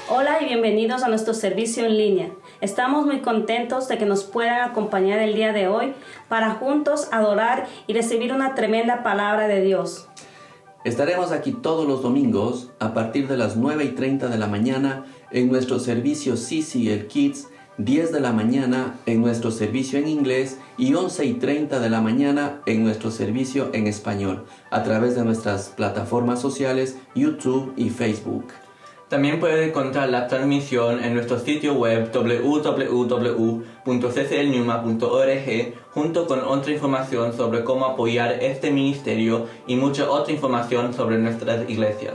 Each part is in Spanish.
Hola y bienvenidos a nuestro servicio en línea. Estamos muy contentos de que nos puedan acompañar el día de hoy para juntos adorar y recibir una tremenda palabra de Dios. Estaremos aquí todos los domingos a partir de las 9:30 de la mañana en nuestro servicio CCL Kids, 10 de la mañana en nuestro servicio en inglés y 11:30 de la mañana en nuestro servicio en español a través de nuestras plataformas sociales YouTube y Facebook. También puede encontrar la transmisión en nuestro sitio web www.cclnuma.org junto con otra información sobre cómo apoyar este ministerio y mucha otra información sobre nuestras iglesias.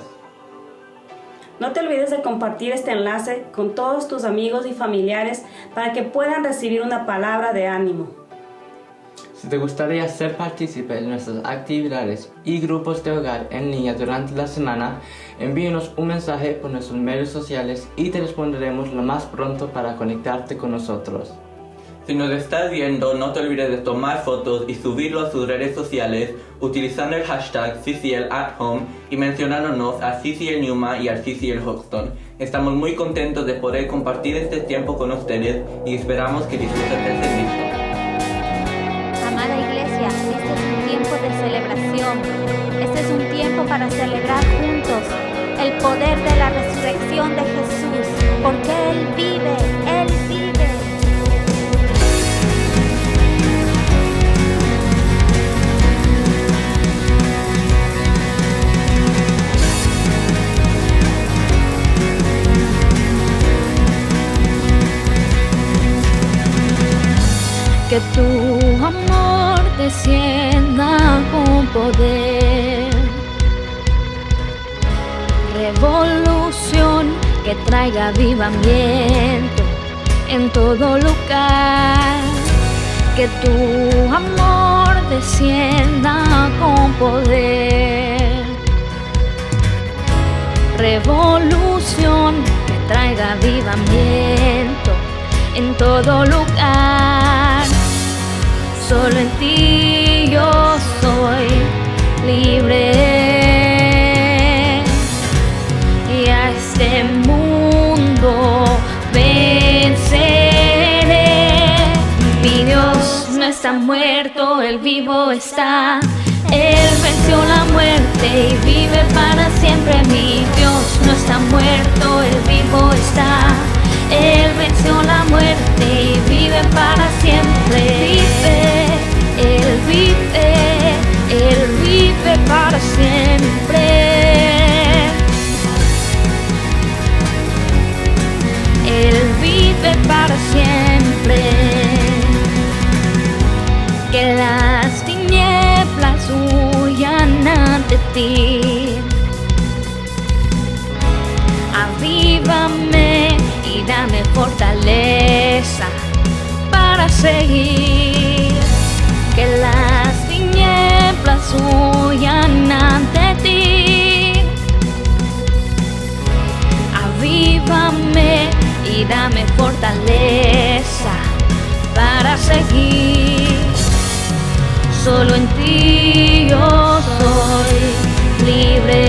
No te olvides de compartir este enlace con todos tus amigos y familiares para que puedan recibir una palabra de ánimo. Si te gustaría ser partícipe de nuestras actividades y grupos de hogar en línea durante la semana, envíenos un mensaje por nuestros medios sociales y te responderemos lo más pronto para conectarte con nosotros. Si nos estás viendo, no te olvides de tomar fotos y subirlo a sus redes sociales utilizando el hashtag CCLAtHome y mencionándonos a CCL Numa y a CCL Hoxton. Estamos muy contentos de poder compartir este tiempo con ustedes y esperamos que disfruten del servicio. Amada iglesia, este es un tiempo de celebración. Este es un tiempo para celebrar juntos el poder de la resurrección de Jesús, porque Él vive, Él vive. Que tu amor descienda con poder, revolución que traiga avivamiento en todo lugar. Que tu amor descienda con poder, revolución que traiga avivamiento en todo lugar. Solo en ti yo soy libre y a este mundo venceré. Mi Dios no está muerto, Él vivo está. Él venció la muerte y vive para siempre. Mi Dios no está muerto, Él vivo está. Él venció la muerte y vive para siempre. Él vive para siempre. Él vive para siempre. Que las tinieblas huyan ante ti. Avívame y dame fortaleza para seguir. Que las tinieblas huyan ante ti. Avívame y dame fortaleza para seguir. Solo en ti yo soy libre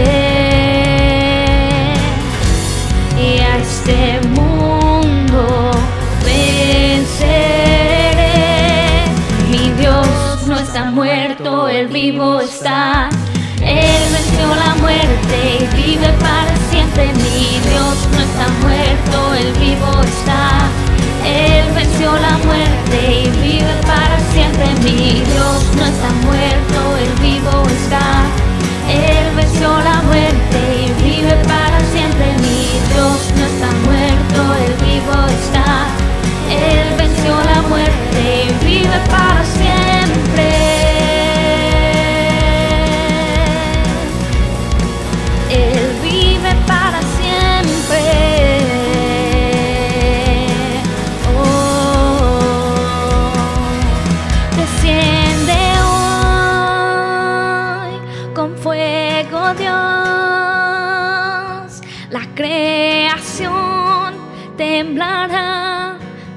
y a este mundo venceré. Mi Dios no está muerto, Él vivo está. Él venció la muerte y vive para siempre. Mi Dios no está muerto, Él vivo está. Él venció la muerte y vive para siempre. Mi Dios no está muerto, Él vivo está. Él venció la muerte y vive para siempre. Mi Dios no está muerto, Él vivo está. Él venció la muerte y vive para siempre. creación temblará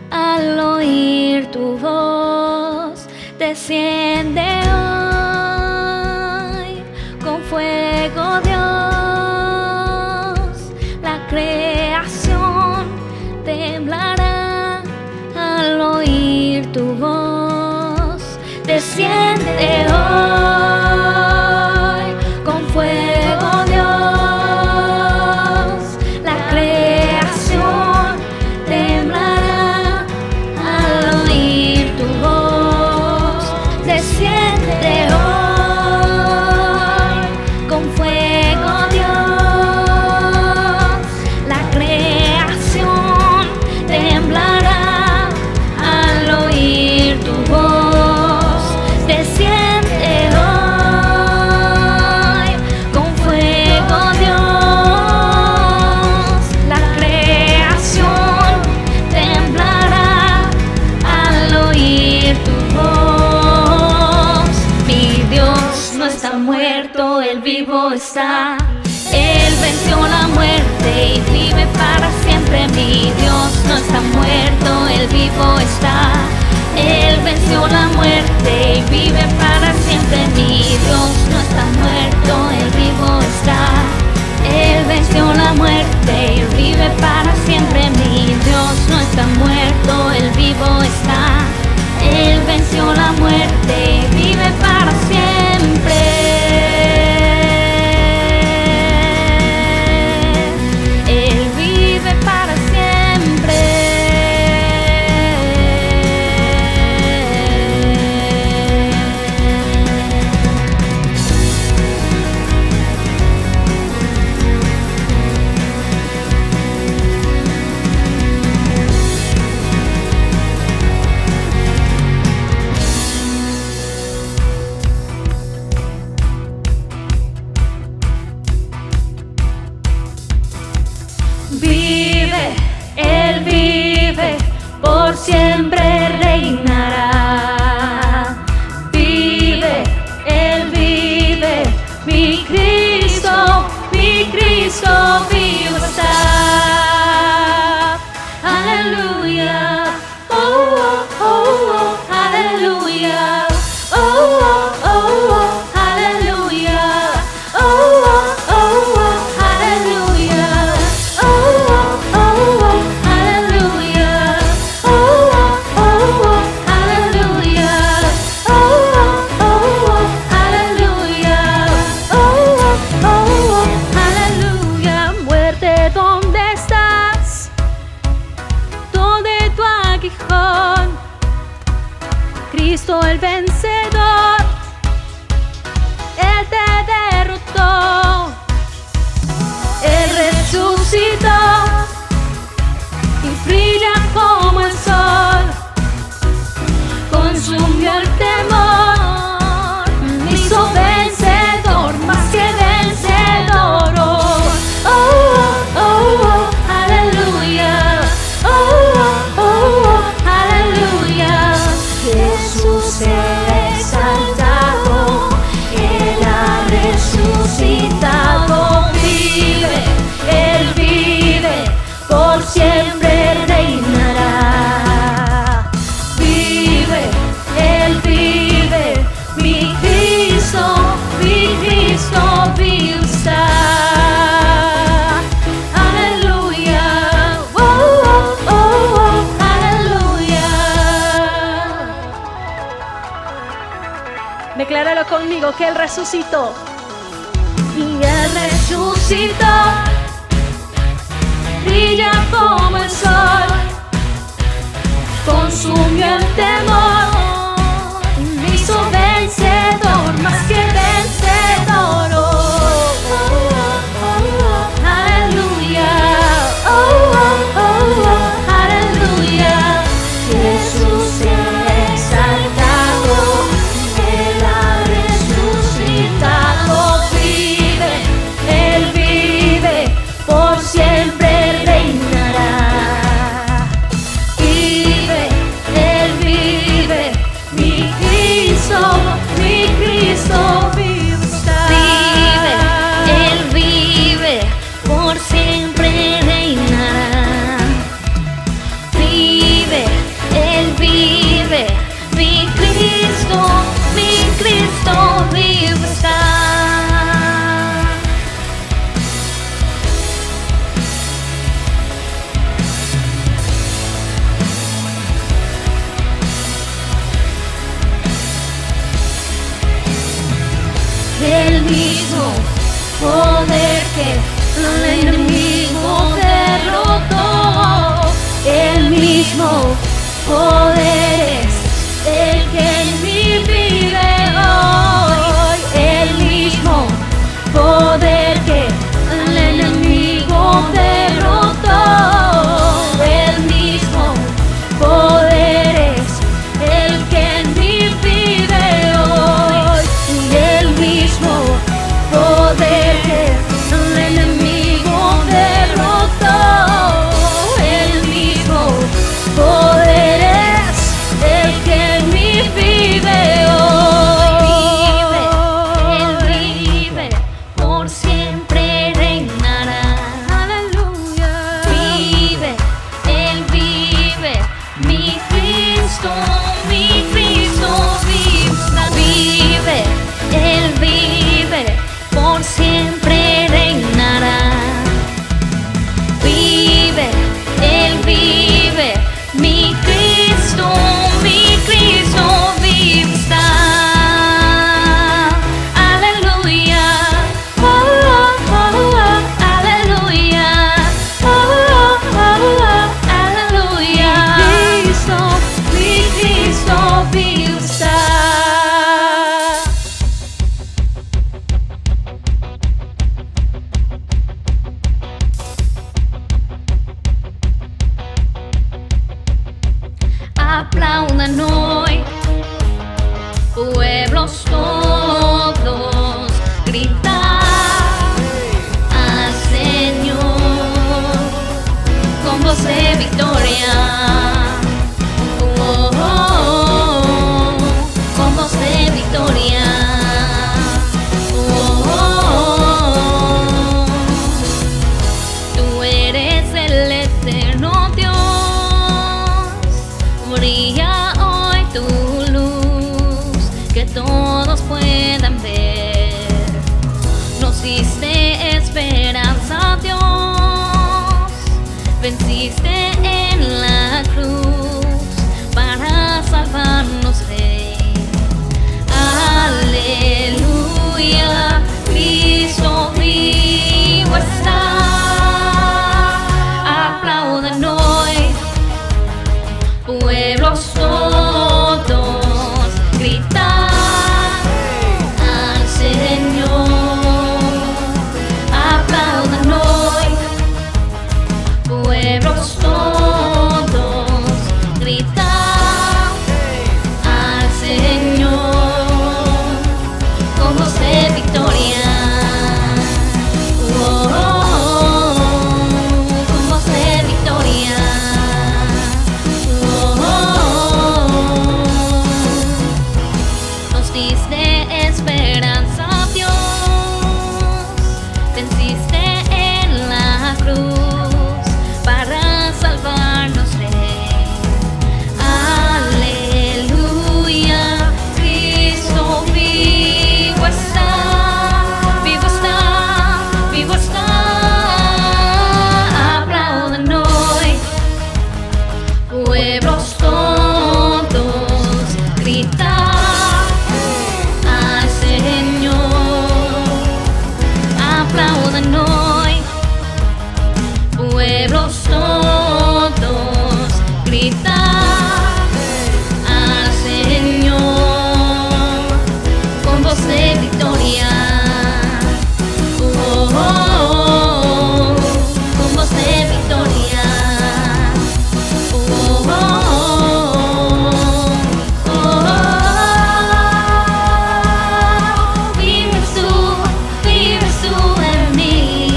al oír tu voz. Desciende hoy con fuego, Dios. La creación temblará al oír tu voz. Desciende hoy con fuego, Dios. La creación temblará al oír tu voz. Desciende hoy con fuego, Dios. La creación temblará al oír tu voz. Desciende hoy con fuego, Dios. La creación temblará al oír tu voz. Mi Dios no está muerto, Él vivo está. Él venció la muerte y vive para siempre. Mi Dios no está muerto, Él vivo está. Él venció la muerte y vive para siempre. Mi Dios no está muerto, Él vivo está. Él venció la muerte y vive para siempre. Mi Dios no está muerto, Él vivo está. Él venció la muerte y vive para siempre. Él vive para siempre. Vive, Él vive, por siempre reinará. Vive, Él vive, mi Cristo vivo está. Aleluya, oh, oh, oh, oh, aleluya, oh, oh, oh, oh, aleluya, oh, oh, oh, oh, aleluya, oh, oh, oh, oh, aleluya, oh, oh, oh, oh, aleluya, oh, oh, oh, oh, aleluya, oh, oh, oh, oh, aleluya. Muerte, ¿dónde estás? ¿Dónde tu aguijón? Cristo el vencedor, Él te derrotó, Él resucitó y brilla como el sol. Consumió el temor, me hizo vencedor, más que vencedor. Oh, oh, oh, oh, aleluya, oh, oh, oh, aleluya. Jesús es exaltado, Él ha resucitado. Vive, Él vive, por siempre reinará. Vive, Él vive, mi Cristo vivo está. Aleluya, oh, oh, oh, oh, aleluya. Decláralo conmigo que Él resucitó. Y Él resucitó, brilla como el sol. Consumió el temor, me hizo vencedor, más que vencedor. Oh, oh, oh, oh, aleluya, oh, oh, oh, oh, aleluya. Jesús es exaltado, Él ha resucitado. Vive, Él vive, por siempre reinará. Vive, Él vive, que el enemigo derrotó. El mismo poder es el que en mí vive hoy. El mismo poder que el enemigo derrotó. El mismo poder es el que en mí vive hoy. Y el mismo poder que el enemigo derrotó. El mismo poder es el que en mí vive hoy. Él vive, por siempre reinará. Aleluya. Vive, Él vive, mi Cristo vive. Él vive, por siempre reinará. Vive, Él vive, mi Cristo vive está. Aleluya, oh, oh, oh, aleluya, oh, oh, oh, aleluya. Mi Cristo vive está. Aplaudan hoy, pueblos todos, gritar al Señor con voz de victoria. Oh, oh, oh, con voz de victoria. Oh, oh, oh, tú eres el eterno Dios. Brilla hoy tu luz, que todos puedan ver. Nos diste esperanza, Dios. Venciste en la cruz para salvarnos, Rey. Aleluya, Cristo vivo está. Aplaudan hoy, pueblos todos, gritar al Señor. Aplaudan hoy, pueblos todos, gritar al Señor con voz de victoria. Oh, oh, oh, con voz de victoria. Nos diste esperanza, Dios. Venciste en la cruz para salvarnos, Rey. Aleluya, Cristo vivo está, vivo está, vivo está. Aplaudan hoy, pueblos todos, gritar al Señor. Aplaudan hoy, pueblos todos, gritar al Señor con voz de victoria. Oh, oh, oh, con voz de victoria. Oh, oh, oh, oh, vives tú en mí.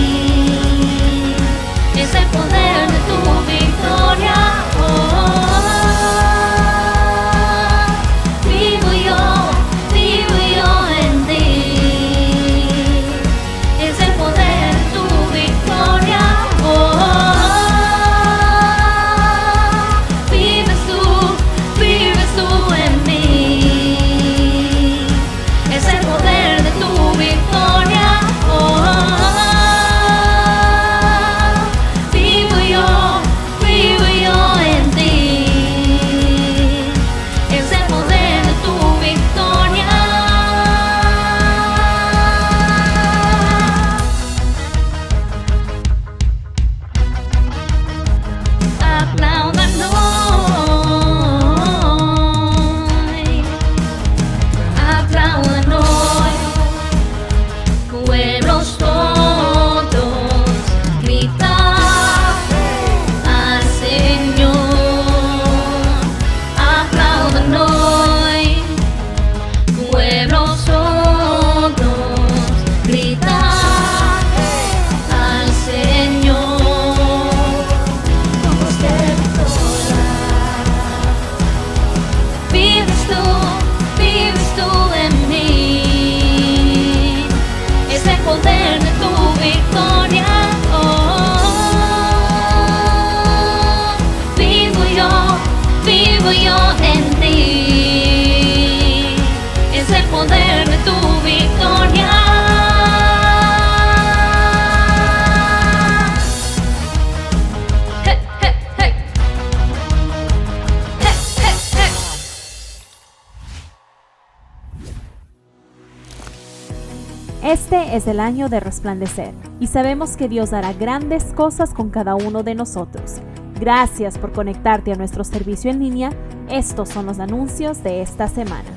es el año de resplandecer y sabemos que Dios hará grandes cosas con cada uno de nosotros. Gracias por conectarte a nuestro servicio en línea. Estos son los anuncios de esta semana.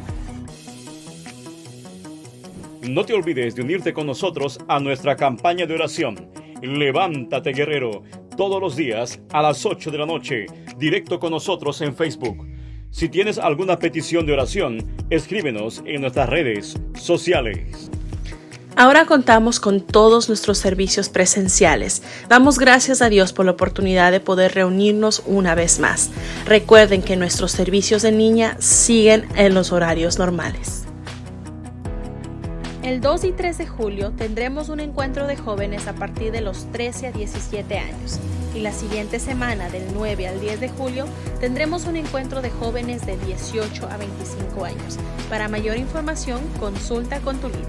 No te olvides de unirte con nosotros a nuestra campaña de oración. Levántate, guerrero, todos los días a las 8 de la noche, directo con nosotros en Facebook. Si tienes alguna petición de oración, escríbenos en nuestras redes sociales. Ahora contamos con todos nuestros servicios presenciales. Damos gracias a Dios por la oportunidad de poder reunirnos una vez más. Recuerden que nuestros servicios en línea siguen en los horarios normales. El 2 y 3 de julio tendremos un encuentro de jóvenes a partir de los 13 a 17 años. Y la siguiente semana, del 9 al 10 de julio, tendremos un encuentro de jóvenes de 18 a 25 años. Para mayor información, consulta con tu líder.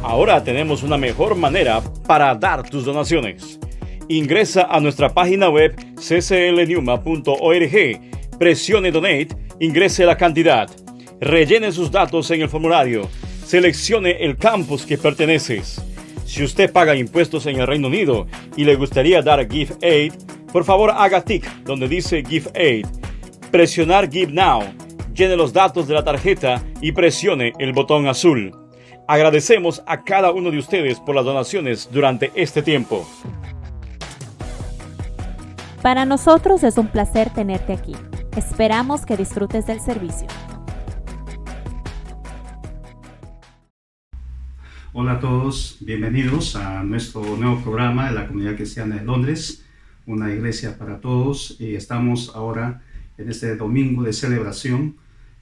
Ahora tenemos una mejor manera para dar tus donaciones. Ingresa a nuestra página web cclnuma.org, presione Donate, ingrese la cantidad, rellene sus datos en el formulario, seleccione el campus que perteneces. Si usted paga impuestos en el Reino Unido y le gustaría dar Give Aid, por favor haga tick donde dice Give Aid. Presionar Give Now, llene los datos de la tarjeta y presione el botón azul. Agradecemos a cada uno de ustedes por las donaciones durante este tiempo. Para nosotros es un placer tenerte aquí. Esperamos que disfrutes del servicio. Hola a todos, bienvenidos a nuestro nuevo programa de la Comunidad Cristiana de Londres, una iglesia para todos, y estamos ahora en este domingo de celebración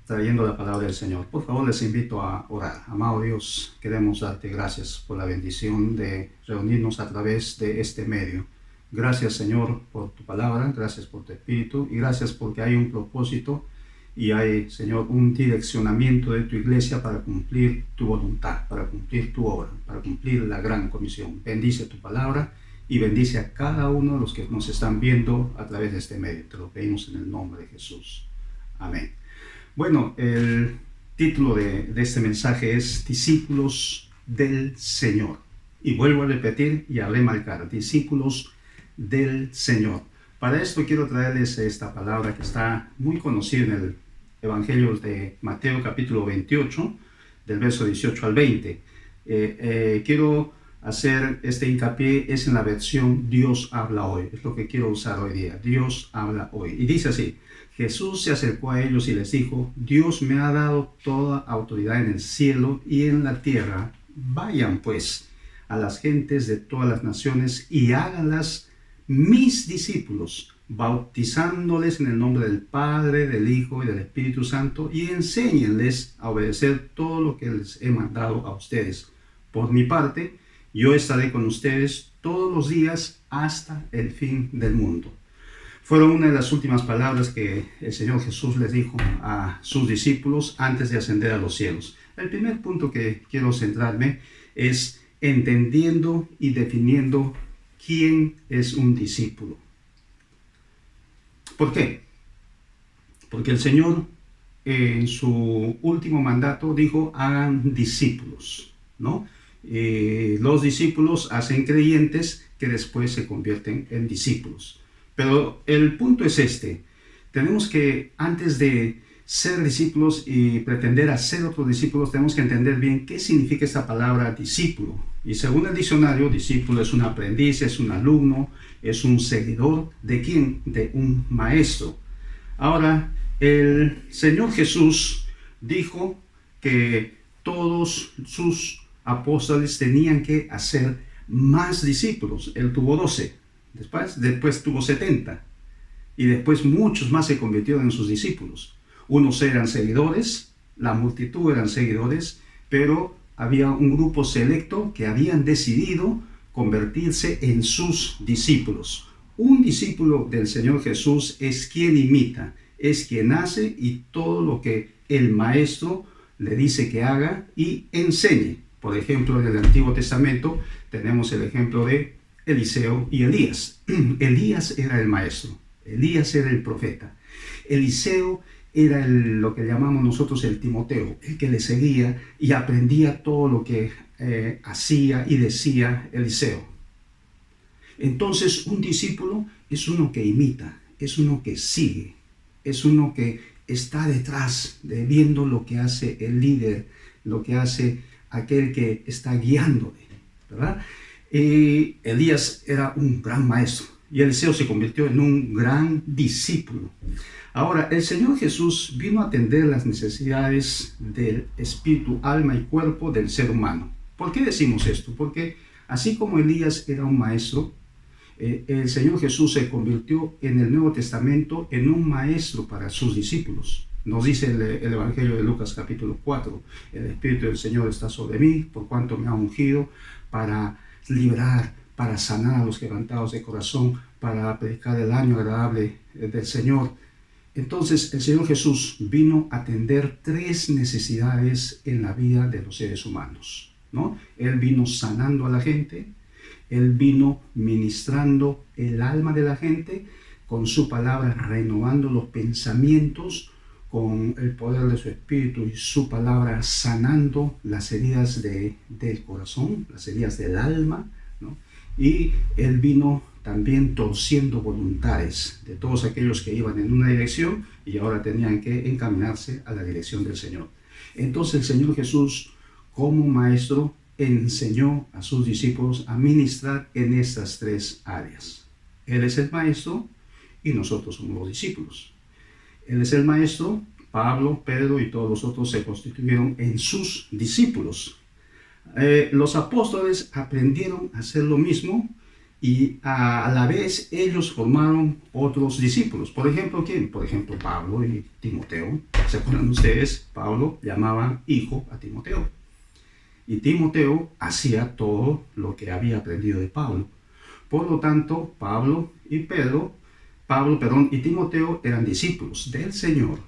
trayendo la palabra del Señor. Por favor, les invito a orar. Amado Dios, queremos darte gracias por la bendición de reunirnos a través de este medio. Gracias, Señor, por tu palabra, gracias por tu espíritu y gracias porque hay un propósito y hay, Señor, un direccionamiento de tu iglesia para cumplir tu voluntad, para cumplir tu obra, para cumplir la gran comisión. Bendice tu palabra y bendice a cada uno de los que nos están viendo a través de este medio. Te lo pedimos en el nombre de Jesús. Amén. Bueno, el título de este mensaje es Discípulos del Señor. Y vuelvo a repetir y a remarcar, discípulos del Señor. Para esto quiero traerles esta palabra que está muy conocida en el Evangelio de Mateo capítulo 28, del verso 18 al 20. Quiero hacer este hincapié, es en la versión Dios habla hoy. Es lo que quiero usar hoy día. Dios habla hoy. Y dice así: Jesús se acercó a ellos y les dijo: Dios me ha dado toda autoridad en el cielo y en la tierra. Vayan pues a las gentes de todas las naciones y háganlas mis discípulos, bautizándoles en el nombre del Padre, del Hijo y del Espíritu Santo, y enséñenles a obedecer todo lo que les he mandado a ustedes. Por mi parte, yo estaré con ustedes todos los días hasta el fin del mundo. Fueron una de las últimas palabras que el Señor Jesús les dijo a sus discípulos antes de ascender a los cielos. El primer punto que quiero centrarme es entendiendo y definiendo quién es un discípulo. ¿Por qué? Porque el Señor en su último mandato dijo: hagan discípulos, ¿no? Los discípulos hacen creyentes que después se convierten en discípulos. Pero el punto es este: tenemos que, antes de ser discípulos y pretender hacer otros discípulos, tenemos que entender bien qué significa esta palabra discípulo. Y según el diccionario, discípulo es un aprendiz, es un alumno, es un seguidor. ¿De quién? De un maestro. Ahora, el Señor Jesús dijo que todos sus apóstoles tenían que hacer más discípulos. Él tuvo 12, después tuvo 70, y después muchos más se convirtieron en sus discípulos. Unos eran seguidores, la multitud eran seguidores, pero había un grupo selecto que habían decidido convertirse en sus discípulos. Un discípulo del Señor Jesús es quien imita, es quien hace y todo lo que el maestro le dice que haga y enseñe. Por ejemplo, en el Antiguo Testamento tenemos el ejemplo de Eliseo y Elías. Elías era el maestro, Elías era el profeta. Eliseo era lo que llamamos nosotros el Timoteo, el que le seguía y aprendía todo lo que hacía y decía Eliseo. Entonces un discípulo es uno que imita, es uno que sigue, es uno que está detrás de viendo lo que hace el líder, lo que hace aquel que está guiándole, ¿verdad? Elías era un gran maestro y Eliseo se convirtió en un gran discípulo. Ahora, el Señor Jesús vino a atender las necesidades del espíritu, alma y cuerpo del ser humano. ¿Por qué decimos esto? Porque así como Elías era un maestro, el Señor Jesús se convirtió en el Nuevo Testamento en un maestro para sus discípulos. Nos dice el Evangelio de Lucas capítulo 4, el Espíritu del Señor está sobre mí, por cuanto me ha ungido para librar, para sanar a los quebrantados de corazón, para predicar el año agradable del Señor. Entonces el Señor Jesús vino a atender 3 necesidades en la vida de los seres humanos, ¿no? Él vino sanando a la gente, Él vino ministrando el alma de la gente con su palabra, renovando los pensamientos con el poder de su espíritu y su palabra, sanando las heridas del corazón, las heridas del alma, ¿no? Y Él vino también torciendo voluntades de todos aquellos que iban en una dirección y ahora tenían que encaminarse a la dirección del Señor. Entonces el Señor Jesús, como maestro, enseñó a sus discípulos a ministrar en estas 3 áreas. Él es el maestro y nosotros somos los discípulos. Él es el maestro, Pablo, Pedro y todos los otros se constituyeron en sus discípulos. Los apóstoles aprendieron a hacer lo mismo y a la vez ellos formaron otros discípulos. Por ejemplo, ¿quién? Por ejemplo, Pablo y Timoteo. ¿Se acuerdan ustedes? Pablo llamaba hijo a Timoteo. Y Timoteo hacía todo lo que había aprendido de Pablo. Por lo tanto, Pablo y Timoteo eran discípulos del Señor.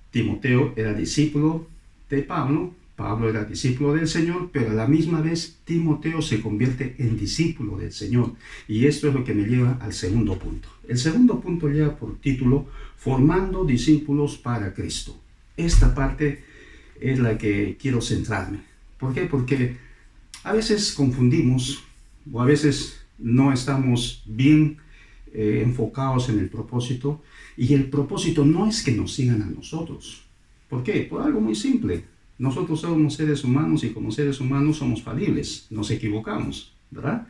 Timoteo era discípulo de Pablo, Pablo era discípulo del Señor, pero a la misma vez Timoteo se convierte en discípulo del Señor. Y esto es lo que me lleva al segundo punto. El segundo punto lleva por título Formando discípulos para Cristo. Esta parte es la que quiero centrarme. ¿Por qué? Porque a veces confundimos o a veces no estamos bien enfocados en el propósito, y el propósito no es que nos sigan a nosotros. ¿Por qué? Por algo muy simple. Nosotros somos seres humanos y como seres humanos somos falibles, nos equivocamos, ¿verdad?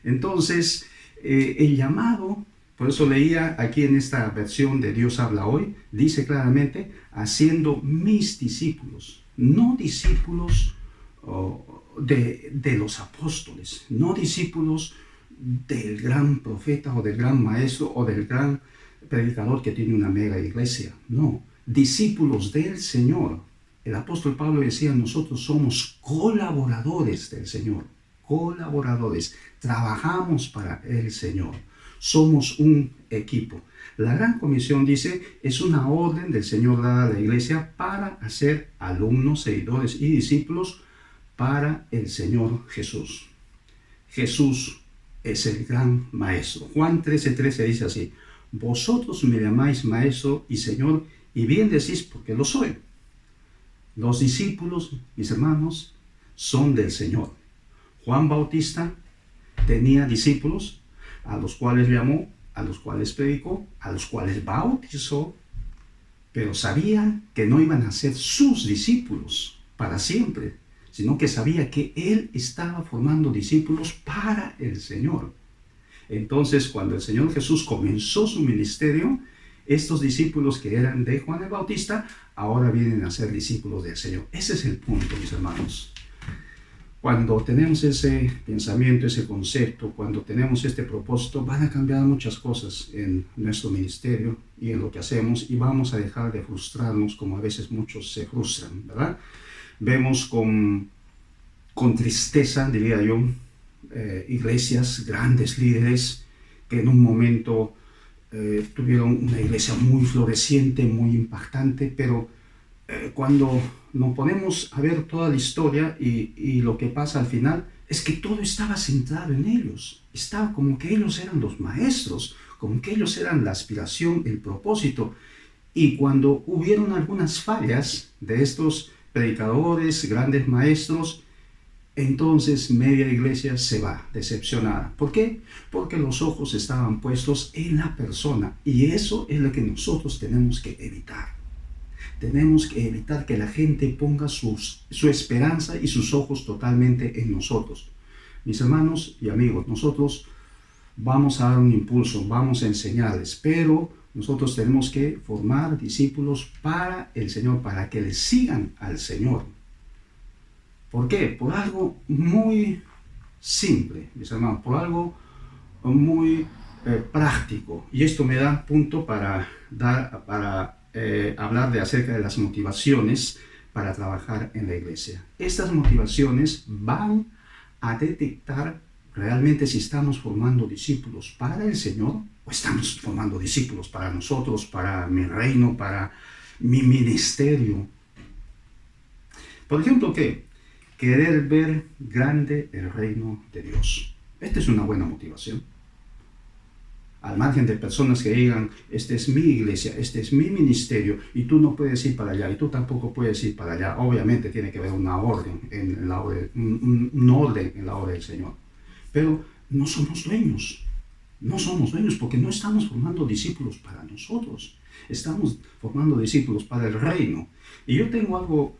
Entonces, el llamado, por eso leía aquí en esta versión de Dios habla hoy, dice claramente, haciendo mis discípulos, no discípulos de los apóstoles, no discípulos del gran profeta o del gran maestro o del gran predicador que tiene una mega iglesia. No, discípulos del Señor. El apóstol Pablo decía, nosotros somos colaboradores del Señor, colaboradores, trabajamos para el Señor, somos un equipo. La gran comisión, dice, es una orden del Señor dada a la iglesia para hacer alumnos, seguidores y discípulos para el Señor Jesús. Jesús es el gran maestro. Juan 13:13 dice así, vosotros me llamáis maestro y Señor, y bien decís porque lo soy. Los discípulos, mis hermanos, son del Señor. Juan Bautista tenía discípulos a los cuales llamó, a los cuales predicó, a los cuales bautizó, pero sabía que no iban a ser sus discípulos para siempre, sino que sabía que él estaba formando discípulos para el Señor. Entonces, cuando el Señor Jesús comenzó su ministerio, estos discípulos que eran de Juan el Bautista, ahora vienen a ser discípulos del Señor. Ese es el punto, mis hermanos. Cuando tenemos ese pensamiento, ese concepto, cuando tenemos este propósito, van a cambiar muchas cosas en nuestro ministerio y en lo que hacemos, y vamos a dejar de frustrarnos como a veces muchos se frustran, ¿verdad? Vemos con tristeza, diría yo, iglesias, grandes líderes que en un momento tuvieron una iglesia muy floreciente, muy impactante, pero cuando nos ponemos a ver toda la historia y lo que pasa al final, es que todo estaba centrado en ellos. Estaba como que ellos eran los maestros, como que ellos eran la aspiración, el propósito. Y cuando hubieron algunas fallas de estos predicadores, grandes maestros, Entonces media iglesia se va decepcionada. ¿Por qué? Porque los ojos estaban puestos en la persona, y eso es lo que nosotros tenemos que evitar. Tenemos que evitar que la gente ponga su esperanza y sus ojos totalmente en nosotros. Mis hermanos y amigos, nosotros vamos a dar un impulso, vamos a enseñarles, pero nosotros tenemos que formar discípulos para el Señor, para que les sigan al Señor. ¿Por qué? Por algo muy simple, mis hermanos, por algo muy práctico. Y esto me da punto para hablar acerca de las motivaciones para trabajar en la iglesia. Estas motivaciones van a detectar realmente si estamos formando discípulos para el Señor o estamos formando discípulos para nosotros, para mi reino, para mi ministerio. Por ejemplo, ¿qué? Querer ver grande el reino de Dios. Esta es una buena motivación. Al margen de personas que digan, esta es mi iglesia, este es mi ministerio, y tú no puedes ir para allá, y tú tampoco puedes ir para allá. Obviamente tiene que haber un orden en la obra del Señor. Pero no somos dueños. No somos dueños porque no estamos formando discípulos para nosotros. Estamos formando discípulos para el reino. Y yo tengo algo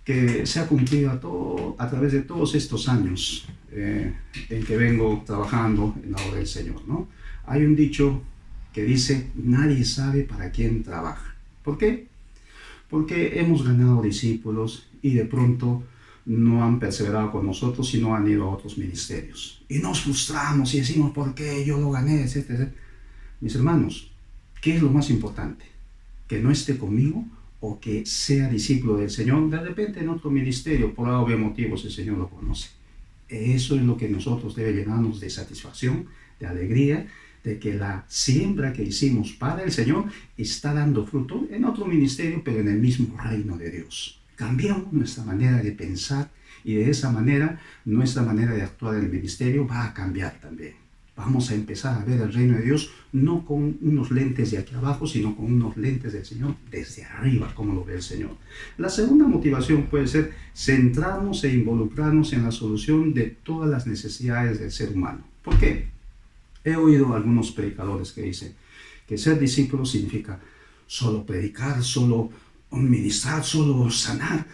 que se ha cumplido a través de todos estos años en que vengo trabajando en la obra del Señor, ¿no? Hay un dicho que dice, nadie sabe para quién trabaja. ¿Por qué? Porque hemos ganado discípulos y de pronto no han perseverado con nosotros y no han ido a otros ministerios. Y nos frustramos y decimos, ¿por qué yo lo gané? Etcétera. Mis hermanos, ¿qué es lo más importante? ¿Que no esté conmigo o que sea discípulo del Señor? De repente en otro ministerio, por A o B motivos, el Señor lo conoce. Eso es lo que nosotros debe llenarnos de satisfacción, de alegría, de que la siembra que hicimos para el Señor está dando fruto en otro ministerio, pero en el mismo reino de Dios. Cambiamos nuestra manera de pensar y de esa manera nuestra manera de actuar en el ministerio va a cambiar también. Vamos a empezar a ver el reino de Dios no con unos lentes de aquí abajo, sino con unos lentes del Señor desde arriba, como lo ve el Señor. La segunda motivación puede ser centrarnos e involucrarnos en la solución de todas las necesidades del ser humano. ¿Por qué? He oído a algunos predicadores que dicen que ser discípulo significa solo predicar, solo ministrar, solo sanar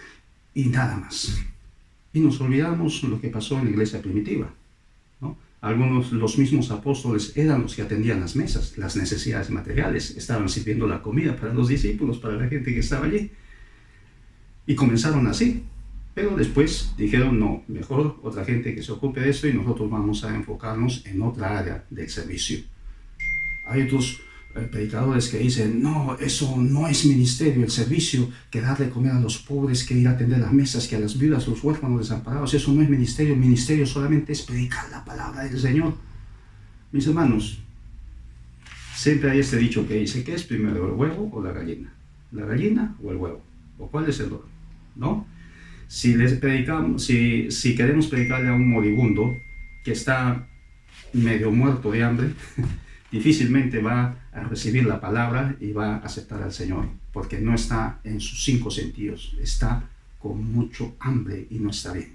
y nada más. Y nos olvidamos lo que pasó en la iglesia primitiva, ¿no? Los mismos apóstoles eran los que atendían las mesas, las necesidades materiales, estaban sirviendo la comida para los discípulos, para la gente que estaba allí. Y comenzaron así. Pero después dijeron, no, mejor otra gente que se ocupe de esto y nosotros vamos a enfocarnos en otra área del servicio. Hay otros predicadores que dicen, no, eso no es ministerio, el servicio, que darle comer a los pobres, que ir a atender las mesas, que a las viudas, los huérfanos, desamparados, eso no es ministerio. Ministerio solamente es predicar la palabra del Señor. Mis hermanos, siempre hay este dicho que dice, ¿qué es primero, el huevo o la gallina? ¿La gallina o el huevo? ¿O cuál es el orden? ¿No? Si queremos predicarle a un moribundo que está medio muerto de hambre, difícilmente va a recibir la palabra y va a aceptar al Señor, porque no está en sus 5 sentidos, está con mucho hambre y no está bien.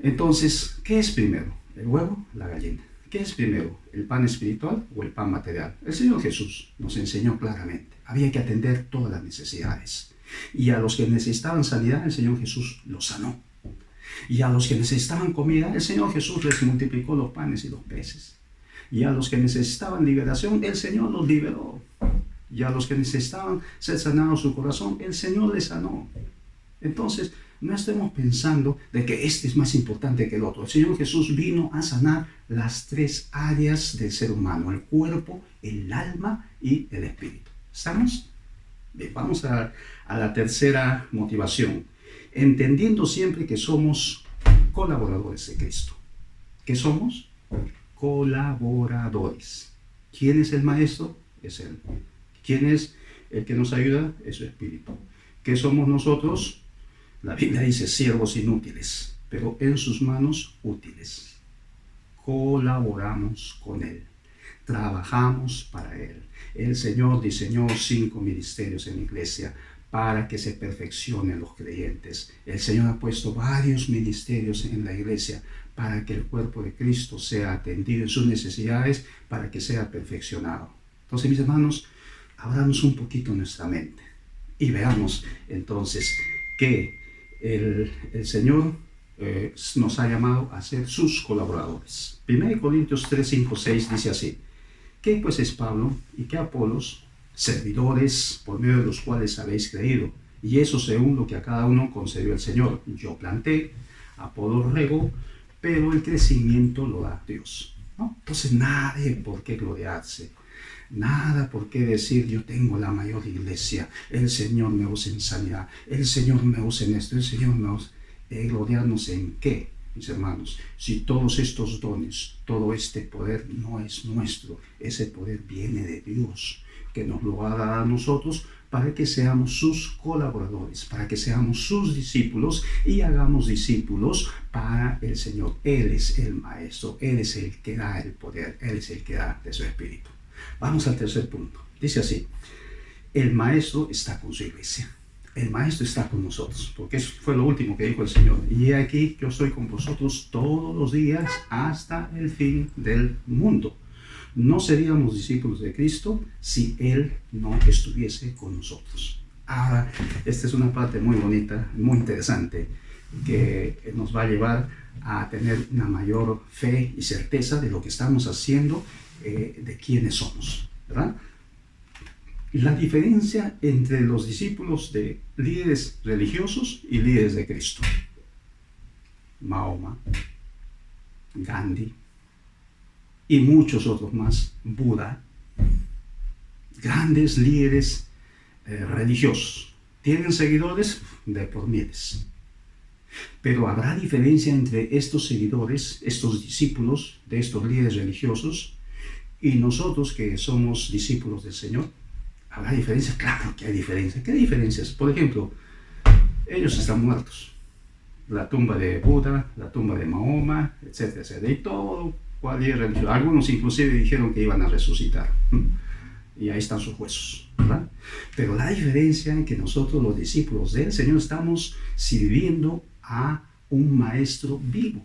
Entonces, ¿qué es primero? ¿El huevo? ¿La gallina? ¿Qué es primero? ¿El pan espiritual o el pan material? El Señor Jesús nos enseñó claramente, había que atender todas las necesidades. Y a los que necesitaban sanidad, el Señor Jesús los sanó. Y a los que necesitaban comida, el Señor Jesús les multiplicó los panes y los peces. Y a los que necesitaban liberación, el Señor los liberó. Y a los que necesitaban ser sanados su corazón, el Señor les sanó. Entonces, no estemos pensando de que este es más importante que el otro. El Señor Jesús vino a sanar las 3 áreas del ser humano: el cuerpo, el alma y el espíritu. ¿Estamos? Bien, vamos a la tercera motivación. Entendiendo siempre que somos colaboradores de Cristo. ¿Qué somos? Colaboradores. ¿Quién es el maestro? Es Él. ¿Quién es el que nos ayuda? Es su Espíritu. ¿Qué somos nosotros? La Biblia dice siervos inútiles, pero en sus manos útiles. Colaboramos con Él. Trabajamos para Él. El Señor diseñó 5 ministerios en la iglesia para que se perfeccionen los creyentes. El Señor ha puesto varios ministerios en la iglesia para que el cuerpo de Cristo sea atendido en sus necesidades, para que sea perfeccionado. Entonces, mis hermanos, abramos un poquito nuestra mente y veamos entonces que el Señor nos ha llamado a ser sus colaboradores. 1 Corintios 3, 5, 6 dice así: ¿qué pues es Pablo y qué Apolos? Servidores por medio de los cuales habéis creído, y eso según lo que a cada uno concedió el Señor. Yo planté, Apolos regó, pero el crecimiento lo da Dios, ¿no? Entonces nadie por qué gloriarse, nada por qué decir yo tengo la mayor iglesia, el Señor me usa en sanidad, el Señor me usa en esto, el Señor me usa. ¿Gloriarnos en qué, mis hermanos? Si todos estos dones, todo este poder no es nuestro, ese poder viene de Dios, que nos lo va a dar a nosotros para que seamos sus colaboradores, para que seamos sus discípulos y hagamos discípulos para el Señor. Él es el Maestro, Él es el que da el poder, Él es el que da de su Espíritu. Vamos al tercer punto. Dice así: el Maestro está con su iglesia. El Maestro está con nosotros, porque eso fue lo último que dijo el Señor. Y he aquí, yo estoy con vosotros todos los días hasta el fin del mundo. No seríamos discípulos de Cristo si Él no estuviese con nosotros. Ahora, esta es una parte muy bonita, muy interesante, que nos va a llevar a tener una mayor fe y certeza de lo que estamos haciendo, de quiénes somos, ¿verdad? La diferencia entre los discípulos de líderes religiosos y líderes de Cristo. Mahoma, Gandhi y muchos otros más, Buda, grandes líderes religiosos. Tienen seguidores de por miles. Pero habrá diferencia entre estos seguidores, estos discípulos de estos líderes religiosos y nosotros que somos discípulos del Señor. ¿Habrá diferencia? Claro que hay diferencia. ¿Qué diferencias? Por ejemplo, ellos están muertos. La tumba de Buda, la tumba de Mahoma, etcétera, etcétera. Y todo cualquier religión. Algunos inclusive dijeron que iban a resucitar. Y ahí están sus huesos, ¿verdad? Pero la diferencia es que nosotros, los discípulos del Señor, estamos sirviendo a un Maestro vivo.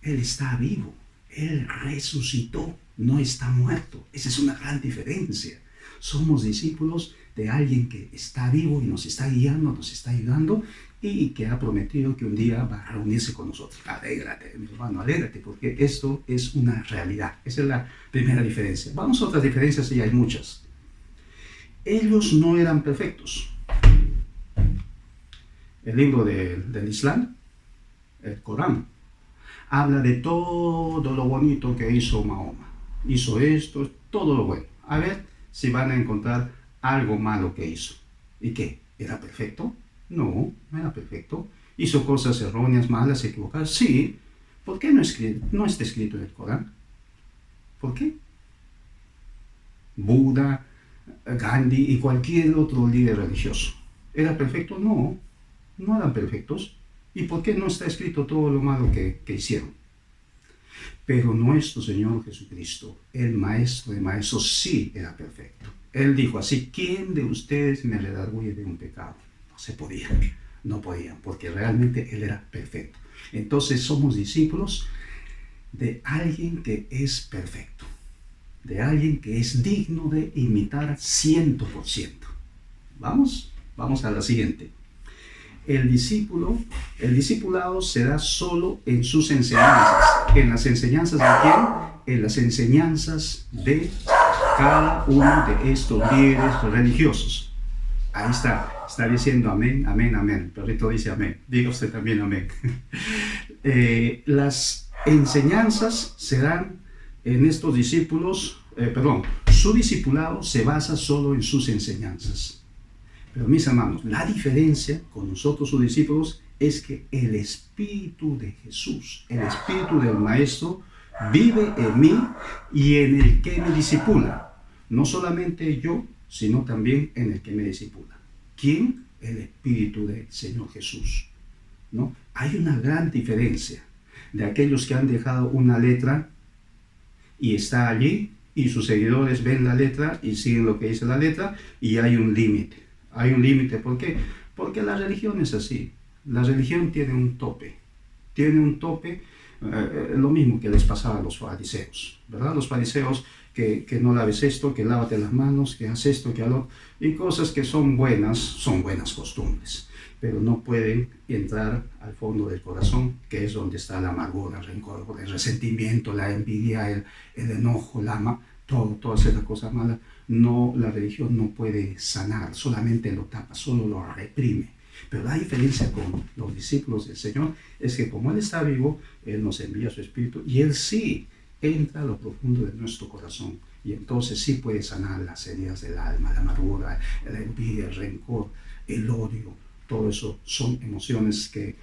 Él está vivo. Él resucitó. No está muerto. Esa es una gran diferencia. Somos discípulos de alguien que está vivo y nos está guiando, nos está ayudando y que ha prometido que un día va a reunirse con nosotros. Alégrate, mi hermano, alégrate, porque esto es una realidad. Esa es la primera diferencia. Vamos a otras diferencias y hay muchas. Ellos no eran perfectos. El libro del Islam, el Corán, habla de todo lo bonito que hizo Mahoma. Hizo esto, todo lo bueno. A ver si van a encontrar algo malo que hizo. ¿Y qué? ¿Era perfecto? No, no era perfecto. ¿Hizo cosas erróneas, malas, equivocadas? Sí. ¿Por qué no está escrito en el Corán? ¿Por qué? Buda, Gandhi y cualquier otro líder religioso. ¿Era perfecto? No, no eran perfectos. ¿Y por qué no está escrito todo lo malo que hicieron? Pero nuestro Señor Jesucristo, el Maestro de Maestros, sí era perfecto. Él dijo así: ¿quién de ustedes me redarguye de un pecado? No se podía, no podían, porque realmente Él era perfecto. Entonces somos discípulos de alguien que es perfecto, de alguien que es digno de imitar 100%. Vamos a la siguiente. El discipulado se da solo en sus enseñanzas. ¿En las enseñanzas de quién? En las enseñanzas de cada uno de estos líderes religiosos. Ahí está diciendo amén, amén, amén. El perrito dice amén. Diga usted también amén. Las enseñanzas se dan en estos discípulos, su discipulado se basa solo en sus enseñanzas. Pero mis hermanos, la diferencia con nosotros, sus discípulos, es que el Espíritu de Jesús, el Espíritu del Maestro, vive en mí y en el que me discipula. No solamente yo, sino también en el que me discipula. ¿Quién? El Espíritu del Señor Jesús, ¿no? Hay una gran diferencia de aquellos que han dejado una letra y está allí y sus seguidores ven la letra y siguen lo que dice la letra y hay un límite. Hay un límite. ¿Por qué? Porque la religión es así. La religión tiene un tope. Tiene un tope, lo mismo que les pasaba a los fariseos, ¿verdad? Los fariseos que no laves esto, que lávate las manos, que haz esto, que haz lo otro, y cosas que son buenas costumbres, pero no pueden entrar al fondo del corazón, que es donde está la amargura, el rencor, el resentimiento, la envidia, el enojo, todas esas cosas malas. No, la religión no puede sanar, solamente lo tapa, solo lo reprime. Pero la diferencia con los discípulos del Señor es que como Él está vivo, Él nos envía su Espíritu y Él sí entra a lo profundo de nuestro corazón, y entonces sí puede sanar las heridas del alma, la amargura, la envidia, el rencor, el odio. Todo eso son emociones que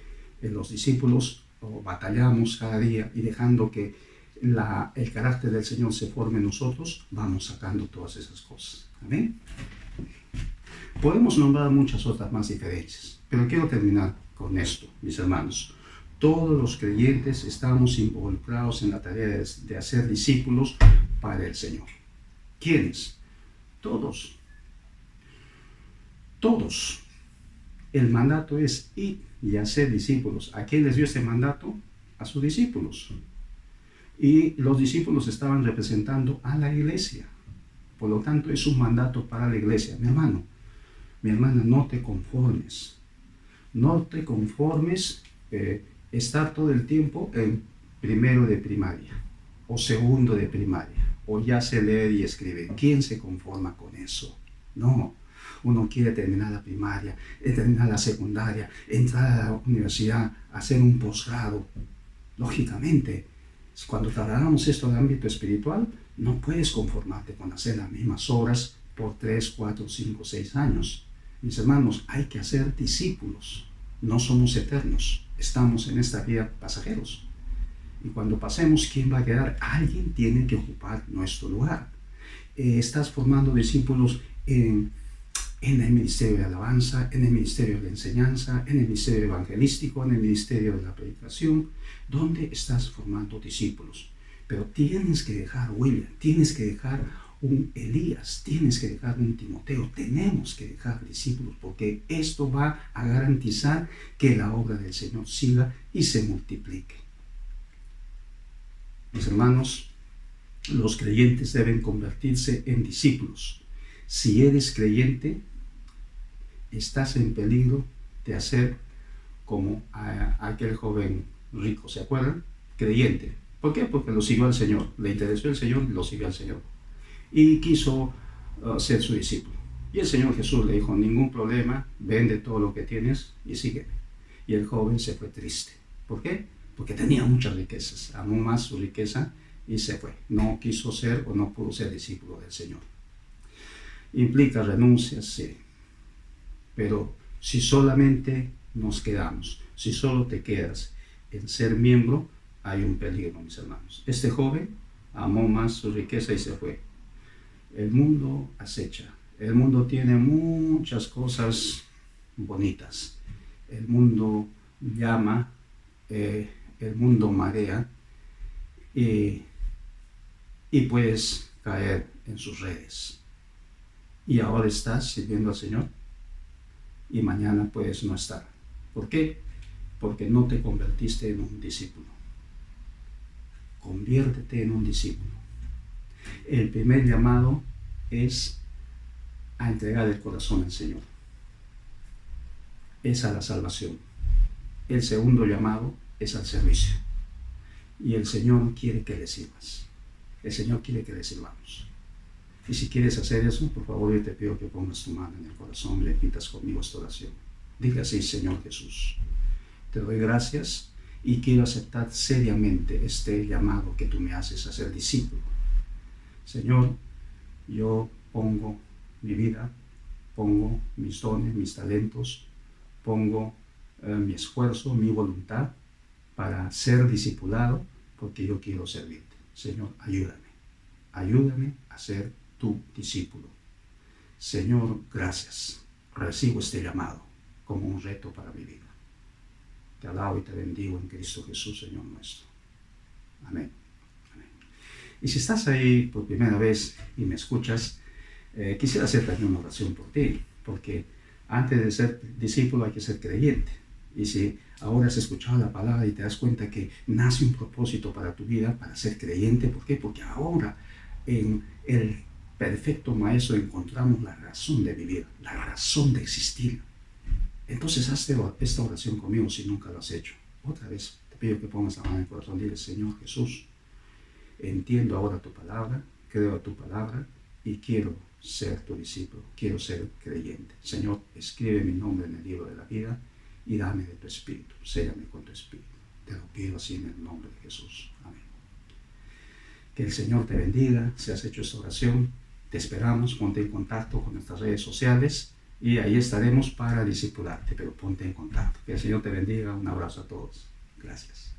los discípulos batallamos cada día, y dejando que el carácter del Señor se forme en nosotros, vamos sacando todas esas cosas. Amén. Podemos nombrar muchas otras más diferencias, pero quiero terminar con esto, mis hermanos. Todos los creyentes estamos involucrados en la tarea de hacer discípulos para el Señor. ¿Quiénes? Todos. Todos. El mandato es ir y hacer discípulos. ¿A quién les dio este mandato? A sus discípulos. Y los discípulos estaban representando a la iglesia. Por lo tanto, es un mandato para la iglesia. Mi hermano, mi hermana, no te conformes. No te conformes estar todo el tiempo en primero de primaria o segundo de primaria, o ya sé leer y escribir. ¿Quién se conforma con eso? No, uno quiere terminar la primaria, terminar la secundaria, entrar a la universidad, hacer un posgrado. Lógicamente, cuando trasladamos esto al ámbito espiritual, no puedes conformarte con hacer las mismas obras por 3, 4, 5, 6 años. Mis hermanos, hay que hacer discípulos. No somos eternos, estamos en esta vida pasajeros. Y cuando pasemos, ¿quién va a quedar? Alguien tiene que ocupar nuestro lugar. Estás formando discípulos en el ministerio de alabanza, en el ministerio de la enseñanza, en el ministerio evangelístico, en el ministerio de la predicación. ¿Dónde estás formando discípulos? Pero tienes que dejar huella, tienes que dejar un Elías, tienes que dejar un Timoteo, tenemos que dejar discípulos, porque esto va a garantizar que la obra del Señor siga y se multiplique. Mis hermanos, los creyentes deben convertirse en discípulos. Si eres creyente, estás en peligro de hacer como aquel joven rico, ¿se acuerdan? Creyente. ¿Por qué? Porque lo siguió al Señor, le interesó el Señor y lo siguió al Señor. Y quiso ser su discípulo. Y el Señor Jesús le dijo, ningún problema, vende todo lo que tienes y sígueme. Y el joven se fue triste. ¿Por qué? Porque tenía muchas riquezas, amó más su riqueza y se fue. No quiso ser o no pudo ser discípulo del Señor. Implica renuncias, sí. Pero si solamente nos quedamos, si solo te quedas en ser miembro, hay un peligro, mis hermanos. Este joven amó más su riqueza y se fue. El mundo acecha, el mundo tiene muchas cosas bonitas. El mundo llama, el mundo marea y puedes caer en sus redes. Y ahora estás sirviendo al Señor y mañana puedes no estar. ¿Por qué? Porque no te convertiste en un discípulo. Conviértete en un discípulo. El primer llamado es a entregar el corazón al Señor. Es a la salvación. El segundo llamado es al servicio. Y el Señor quiere que le sirvas. El Señor quiere que le sirvamos. Y si quieres hacer eso, por favor, yo te pido que pongas tu mano en el corazón y repitas conmigo esta oración. Dile así: Señor Jesús, te doy gracias y quiero aceptar seriamente este llamado que tú me haces a ser discípulo. Señor, yo pongo mi vida, pongo mis dones, mis talentos, pongo mi esfuerzo, mi voluntad para ser discipulado, porque yo quiero servirte. Señor, ayúdame a ser tu discípulo. Señor, gracias. Recibo este llamado como un reto para mi vida. Te alabo y te bendigo en Cristo Jesús, Señor nuestro. Amén. Amén. Y si estás ahí por primera vez y me escuchas, quisiera hacer también una oración por ti, porque Antes de ser discípulo hay que ser creyente. Y si ahora has escuchado la palabra y te das cuenta que nace un propósito para tu vida, para ser creyente, ¿por qué? Porque ahora en el perfecto Maestro encontramos la razón de vivir, la razón de existir. Entonces haz esta oración conmigo si nunca lo has hecho. Otra vez te pido que pongas la mano en el corazón. Dile: Señor Jesús, entiendo ahora tu palabra, creo tu palabra y quiero ser tu discípulo, quiero ser creyente. Señor, escribe mi nombre en el libro de la vida y dame de tu espíritu, séllame con tu espíritu. Te lo pido así en el nombre de Jesús. Amén. Que el Señor te bendiga. Si has hecho esta oración, te esperamos. Ponte en contacto con nuestras redes sociales y ahí estaremos para discipularte, pero ponte en contacto. Que el Señor te bendiga. Un abrazo a todos. Gracias.